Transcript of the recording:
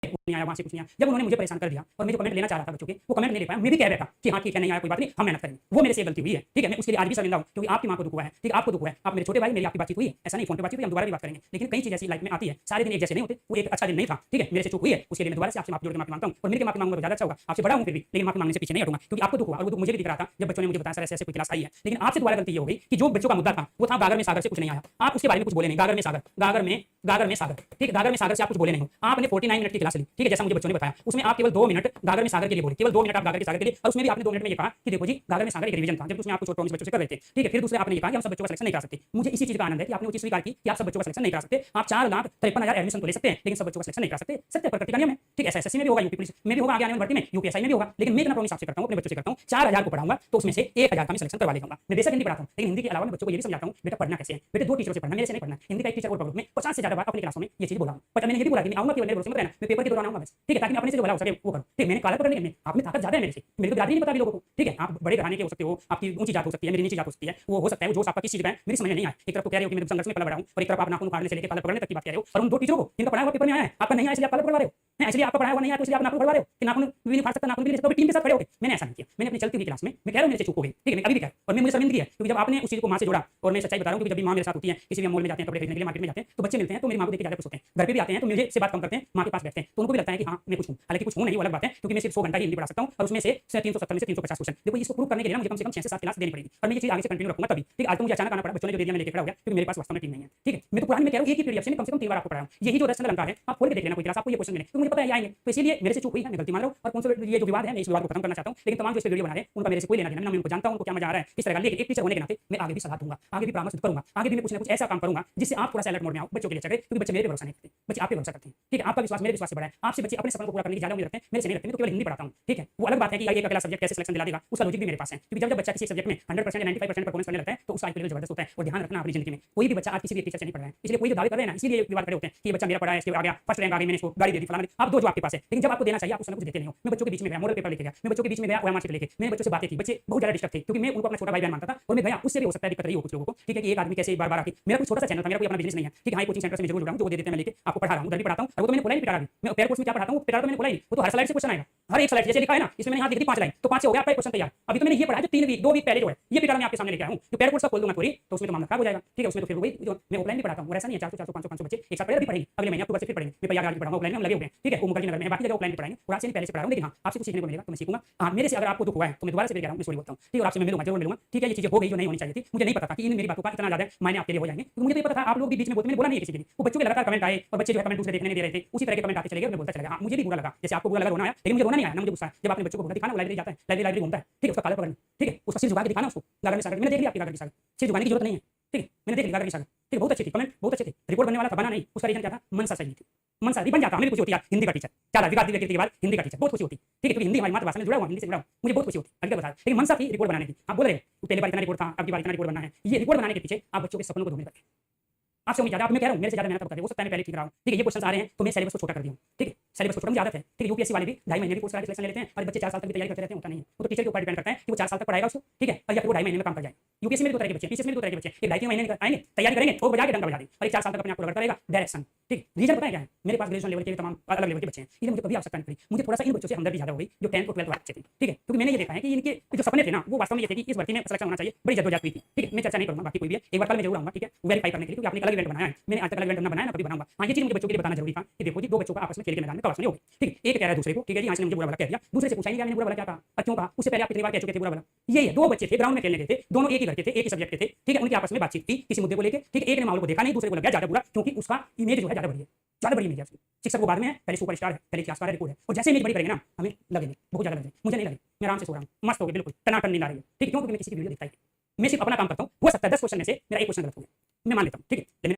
नहीं आया, वहाँ से कुछ नहीं आया। जब उन्होंने मुझे परेशान कर दिया और मैं जो कमेंट लेना चाह रहा था बच्चों के, वो कमेंट नहीं ले पाया। मैं भी कह बैठा कि हाँ ठीक है, नहीं आया कोई बात नहीं, हम मेहनत करेंगे। वो मेरे से गलती हुई है, ठीक है। मैं उसके लिए आज भी शर्मिंदा हूँ, क्योंकि आपकी माँ को दुख हुआ है, ठीक है, आपको दुख हुआ है, आप मेरे छोटे भाई, मेरी आपकी बातचीत हुई है, ऐसा नहीं फोन पे बातचीत हुई, हम दोबारा भी बात करेंगे। लेकिन कई चीज़ ऐसी लाइफ में आती है, सारे दिन एक जैसे नहीं होते। वो एक अच्छा दिन नहीं था, ठीक है, मेरे से चूक हुई है, उसके लिए मैं दोबारा से आपसे माफी जोड़ के माफी मांगता हूँ। और मेरे माफी मांगूंगा तो ज़्यादा अच्छा होगा, आपसे बड़ा हूँ फिर भी, लेकिन माफी मांगने से पीछे नहीं हटूंगा, क्योंकि आपको दुख हुआ और वो दुख मुझे भी दिख रहा था जब बच्चों ने मुझे बताया सर ऐसे ऐसे कोई क्लास आई है। लेकिन आपसे दोबारा गलती ये हो गई कि जो बच्चों का मुद्दा था वो था गागर में सागर से कुछ नहीं आया, आप उसके बारे में कुछ बोले नहीं। गागर में सागर, गागर में सागर, ठीक है, गागर में सागर से आप कुछ बोले नहीं हो। आपने 49 मिनट की क्लास ली, ठीक है, जैसा मुझे बच्चों ने बताया, उसमें आप केवल 2 मिनट गागर में सागर के लिए बोले, केवल 2 मिनट आप गागर के सागर के लिए, और उसमें भी आपने 2 मिनट में ये कहा कि देखो जी गागर में सागर एक रिवीजन था, जब उसमें आपको छोटे बच्चों से कर रहे थे, ठीक है। फिर दूसरे आपने ये कहा कि हम सब बच्चों का सिलेक्शन नहीं करा सकते। मुझे इसी चीज का आनंद है कि आपने वो चीज स्वीकार की कि आप सब बच्चों का सिलेक्शन नहीं करा सकते। आप 4,53,000 एडमिशन तो ले सकते हैं, लेकिन सब बच्चों का सिलेक्शन नहीं करा सकते। सत्य प्रकृति का नियम है, ठीक है। एसएससी में भी होगा, यूपी पुलिस में भी होगा, आगे आने वाली भर्ती में, यूपीएससी में भी होगा। लेकिन मैं इतना प्रॉमिस आपसे करता हूँ, अपने बच्चों से करता हूँ, 4,000 को पढ़ाऊंगा तो उसमें से 1,000 का मैं सिलेक्शन करवा लेगा। मैं बेशक हिंदी पढ़ाता हूँ, लेकिन हिंदी के अलावा मैं बच्चों को ये भी समझाता हूँ बेटा पढ़ना कैसे है। बेटे 2 टीचरों से पढ़ना, मेरे से नहीं पढ़ना। हिंदी का एक टीचर और पढ़ो। मैं 50 से ज्यादा बार अपनी क्लासों में ये चीज बोला हूं। पर मैंने ये भी बोला कि मैं आऊंगा केवल मेरे भरोसे मत रहना, मैं पेपर के दौरान आऊंगा बस, ठीक है, ताकि मैं अपने से जो भला हो सके वो करूं। ठीक, मैंने काला पकड़ लिया, आप में ताकत ज्यादा है मेरे से, मेरे को बिरादरी नहीं पता भी लोगों को, ठीक है। आप बड़े घराने के हो सकते हो, आपकी ऊंची जात हो सकती है, मेरी नीची जात हो सकती है, वो हो सकता है वो जोश आपका किस चीज का है मेरी समझ में नहीं आया। एक तरफ तो कह रहे हो कि मैं संघर्ष में पला बड़ा हूं, और एक तरफ आप नाखून उखाड़ने से लेकर काला पकड़ने तक की बात कह रहे हो। और उन 2 टीचरों को जिनका पढ़ाया हुआ पेपर में आया है, आपका नहीं आया इसलिए आप काला पकड़वा रहे हो, है इसलिए आपका पढ़ाया हुआ नहीं आया तो इसलिए आप नाखून उखाड़ रहे हो कि नाखून भी नहीं फाड़ सकता, नाखून भी नहीं, टीम के साथ खड़े हो गए। मैंने ऐसा नहीं किया, मैंने अपनी चलती हुई क्लास में मैं कह रहा हूं मेरे से चूक हो गई, ठीक है, मैं अभी भी कह रहा हूं। और मैं मुझे शर्मिंदगी है, क्योंकि जब आपने उस चीज को मां से जोड़ा, और मैं सच्चाई बता रहा हूं, क्योंकि जब भी मां मेरे साथ होती है, किसी भी मॉल में जाते हैं, कपड़े खरीदने के लिए मार्केट में जाते हैं, तो बच्चे मिलते हैं तो मेरी मां को देख के ज्यादा खुश होते हैं। घर पे भी आते हैं तो मुझे से बात कम करते हैं, मां के पास बैठते हैं तो उनको भी लगता है कि हाँ मैं कुछ हूं। हालांकि कुछ हूं नहीं, वो अलग बात है, क्योंकि मैं सिर्फ 100 घंटा ही हिंदी पढ़ा सकता हूं, और उसमें से 370 में से 350 क्वेश्चन। देखो इसको प्रूव करने के लिए मुझे कम से कम 6 से 7 क्लास देनी पड़ेगी, और मैं ये चीज आगे से कंटिन्यू रखूंगा तभी, ठीक। आज तो मुझे अचानक आना पड़ा, बच्चों ने जो दे दिया मैं लेके खड़ा हो गया, क्योंकि मेरे पास वास्तव में टीम नहीं है, ठीक है। मैं तो पुरानी में कह रहा हूं एक ही पीडीएफ से कम से कम 3 बार आपको पढ़ाया हूं। यही जो रचना अलंकार है आप खोल के देख लेना कोई क्लास, आपको ये क्वेश्चन मिले तो मुझे पता है आएंगे, तो इसलिए मेरे से चूक हुई है, मैं गलती मान रहा हूं। और कौन सा ये जो विवाद है मैं इस विवाद को खत्म करना चाहता हूं। लेकिन तमाम जो इस वीडियो बना रहे हैं उनका मेरे से कोई लेना देना नहीं, मैं उनको जानता हूं, उनको क्या मजा आ रहा है किस तरह का। लेकिन एक टीचर होने के नाते मैं आगे भी सलाह दूंगा, आगे भी परामर्श करूंगा, आगे भी मैं कुछ ना कुछ ऐसा काम करूंगा जिससे आप थोड़ा सा अलर्ट मोड में आओ, बच्चों के लिए चले, क्योंकि बच्चे मेरे पे भरोसा नहीं करते, बच्चे आप पे भरोसा करते हैं, ठीक है। आपका विश्वास मेरे विश्वास से बड़ा है, आपसे बच्चे अपने सपनों को पूरा करने की ज्यादा उम्मीद रखते हैं, मेरे से नहीं रखते। मैं तो केवल हिंदी पढ़ाता हूं, ठीक है। वो अलग बात है कि एक अगला सब्जेक्ट कैसे सिलेक्शन दिला देगा, उसका लॉजिक भी मेरे पास है, क्योंकि जब बच्चा किसी सब्जेक्ट में 100% या 95% परफॉर्मेंस करने लगता है तो उसका लेवल जबरदस्त होता है। और ध्यान रखना अपनी जिंदगी में कोई भी बच्चा आज किसी भी टीचर से नहीं पढ़ रहा है, इसलिए कोई भी दावे कर रहे हैं ना, इसीलिए विवाद खड़े होते हैं कि बच्चा मेरा पढ़ा है, इसके आ गया फर्स्ट रैंक आ गई, मैंने इसको गाड़ी दे दी फलाना। आप दो जो आपके पास है, लेकिन जब आपको देना चाहिए आप उसने कुछ देते नहीं हो। मैं बच्चों के बीच में गया, मॉडल पेपर लेके गया, मैं बच्चों के बीच में गया, ओएमआर शीट लेके, मैंने बच्चों से बातें की, बच्चे बहुत ज्यादा डिस्टर्ब थे, क्योंकि मैं उनको अपना छोटा भाई बहन मानता था। और मैं गया, उससे भी हो सकता है दिक्कत रही हो कुछ लोगों को, ठीक है, कि एक आदमी कैसे बार बार आके, मेरा कोई छोटा सा चैनल था, मेरा कोई अपना बिजनेस नहीं है, ठीक है। हाँ कोचिंग सेंटर से मैं जरूर जुड़ा हूं, जो वो दे देते हैं मैं लेके आपको पढ़ा रहा हूं, उधर भी पढ़ाता हूं। और वो तो मैंने बोला ही पिटारा भी, मैं पेयर कोर्स में क्या पढ़ाता हूं, पिटारा तो मैंने बोला ही, वो तो हर स्लाइड से क्वेश्चन आएगा, हर एक स्लाइड जैसे लिखा है ना, इसमें मैंने यहाँ लिख दी 5 लाइन, तो 5 से हो गया आपका क्वेश्चन तैयार। अभी तो मैंने ये पढ़ा जो 2 वीक पहले जो है ये पिटारा मैं आपके सामने लेके आया हूं, तो पेयर कोर्स का खोल दूंगा पूरी, तो उसमें तो मामला खराब हो जाएगा, ठीक है। उसमें तो फिर वही जो मैं ऑफलाइन भी पढ़ाता हूं, और ऐसा नहीं है 400 400 500 500 बच्चे एक साथ पहले भी पढ़ेंगे, अगले महीने अक्टूबर से फिर पढ़ेंगे। मैं तैयार आगे पढ़ाऊंगा, ऑफलाइन में हम लगे हुए हैं, ठीक है। वो मुगल नगर में बाकी जगह ऑफलाइन भी पढ़ाएंगे, और आपसे पहले से पढ़ा रहा हूं। लेकिन हाँ आपसे कुछ सीखने को मिलेगा तो मैं सीखूंगा। हाँ मेरे से अगर आपको दुख हुआ है तो मैं दोबारा से फिर कह रहा हूं, मैं सॉरी बोलता हूं, ठीक है। और आपसे मैं मिलूंगा, जरूर मिलूंगा, ठीक है। ये चीजें हो गई जो नहीं होनी चाहिए थी, मुझे नहीं पता था कि इन मेरी बातों का इतना ज्यादा मायने आपके लिए हो जाएंगे, तो मुझे तो पता था आप लोग भी बीच में बोलते, मैंने बोला नहीं किसी के लिए। वो बच्चों के लगातार कमेंट आए और बच्चे जो है कमेंट दूसरे देखने नहीं दे रहे थे, उसी तरह के कमेंट आते चले गए, मैं बोलता चला गया। मुझे भी बुरा लगा, जैसे आपको बुरा लगा, रोना आया, लेकिन मुझे रोना नहीं आया ना, मुझे गुस्सा। जब आपने बच्चों को भगा दिखाना, लाइब्रेरी जाता है, लाइब्रेरी घूमता है, ठीक है, उसका काला पकड़ना, ठीक है, उसका सिर झुका के दिखाना उसको, गागर में सागर, मैंने देख लिया आपकी गागर की सागर, सिर झुकाने की जरूरत नहीं है, ठीक है, मैंने देख लिया गागर की सागर, ठीक है। बहुत अच्छी थी, कमेंट बहुत अच्छे थे, रिपोर्ट बनने वाला था, बना नहीं, उसका रीजन क्या था, मनसा सही थी, मनसा बन जाता, हमें भी खुशी होती है हिंदी का टीचर, क्या विकास दिव्य कीर्ति के बाद हिंदी का टीचर, बहुत खुशी होती, ठीक है, क्योंकि हिंदी हमारी मातृभाषा में जुड़ा हुआ, हिंदी से जुड़ा हुआ, मुझे बहुत खुशी होती, अभी तक बता। लेकिन मनसा थी रिपोर्ट बनाने की, आप बोल रहे हो पहले बार इतना रिपोर्ट था, अब की बार इतना रिपोर्ट बनना है, ये रिपोर्ट बनाने के पीछे आप बच्चों के सपनों को ढूंढने लगे। आपसे उम्मीद है, आप मैं कह रहा हूं मेरे से ज्यादा मेहनत कर रहे हो सकता है, मैं पहले ठीक रहा हूं, ठीक है। ये क्वेश्चन आ रहे हैं तो मैं सिलेबस को छोटा कर दिया हूं, ठीक है, सिलेबस को छोटा, मुझे आदत है, ठीक है। यूपीएससी वाले भी 2.5 महीने भी कोर्स करा के सिलेक्शन ले लेते हैं, और बच्चे 4 साल तक भी तैयारी करते रहते हैं, होता नहीं है। वो तो टीचर के ऊपर डिपेंड करता है कि वो 4 साल तक पढ़ाएगा उसको, ठीक है, और या फिर वो 2.5 महीने में काम कर जाए। यूपीएससी में भी 2 तरह के बच्चे, पीसीएस में भी 2 तरह के बच्चे, एक 2.5 महीने आएंगे, तैयारी करेंगे, ठोक बजा के डंडा बजा देंगे, और एक 4 साल तक अपने आप को रगड़ता रहेगा डायरेक्शन, ठीक। रीजन पता है क्या है, मेरे पास ग्रेजुएशन लेवल के तमाम अलग लेवल के बच्चे हैं, इसलिए मुझे कभी आवश्यकता नहीं पड़ी। मुझे थोड़ा सा इन बच्चों से हमदर्दी ज्यादा हो गई जो 10th और 12th वाले बच्चे थे, ठीक है, क्योंकि मैंने ये देखा है कि इनके जो सपने थे ना वो वास्तव में ये थे कि इस भर्ती में सिलेक्शन होना चाहिए, बड़ी जद्दोजहद हुई थी, ठीक है। मैं चर्चा नहीं करूंगा बाकी कोई भी है, एक बार कल मैं जरूर आऊंगा, ठीक है, वेरीफाई करने के लिए, क्योंकि आपने अलग इवेंट बनाया है, मैंने आज तक अलग इवेंट ना बनाया ना कभी बनाऊंगा। हाँ ये चीज मुझे बच्चों के लिए बताना जरूरी था कि देखो जी 2 बच्चों का आपस में खेल के मैदान में कवास नहीं होगी, ठीक है। एक कह रहा है दूसरे को, ठीक है जी, यहाँ से मुझे बुरा भला कह दिया, दूसरे से पूछा नहीं मैंने बुरा भला क्या कहा, और क्यों कहा, उससे पहले आप कितनी बार कह चुके थे बुरा भला। ये 2 बच्चे थे, ग्राउंड में खेलने गए थे, दोनों एक ही घर के थे, एक ही सब्जेक्ट के थे, ठीक है। उनकी आपस में बातचीत थी किसी मुद्दे को लेकर, ठीक है। एक ने मामले को देखा नहीं, दूसरे को लग गया ज्यादा बुरा, क्योंकि उसका इमेज जो है ज्यादा बड़ी है, ज्यादा बड़ी इमेज है उसकी। शिक्षक वो बाद में है, पहले सुपरस्टार है, पहले क्लास का रिकॉर्ड है, और जैसे इमेज बड़ी करेंगे ना हमें लगेंगे बहुत ज्यादा लगेंगे, मुझे नहीं लगे, मैं आराम से सो रहा हूँ, मस्त हो गया, बिल्कुल टनाटन नींद आ रही है, ठीक है। क्यों, क्योंकि मैं किसी की वीडियो देखता ही, मैं सिर्फ अपना काम करता हूँ। हो सकता है 10 क्वेश्चन में से मेरा एक क्वेश्चन गलत हो गया, मैं मान लेता हूँ, ठीक है।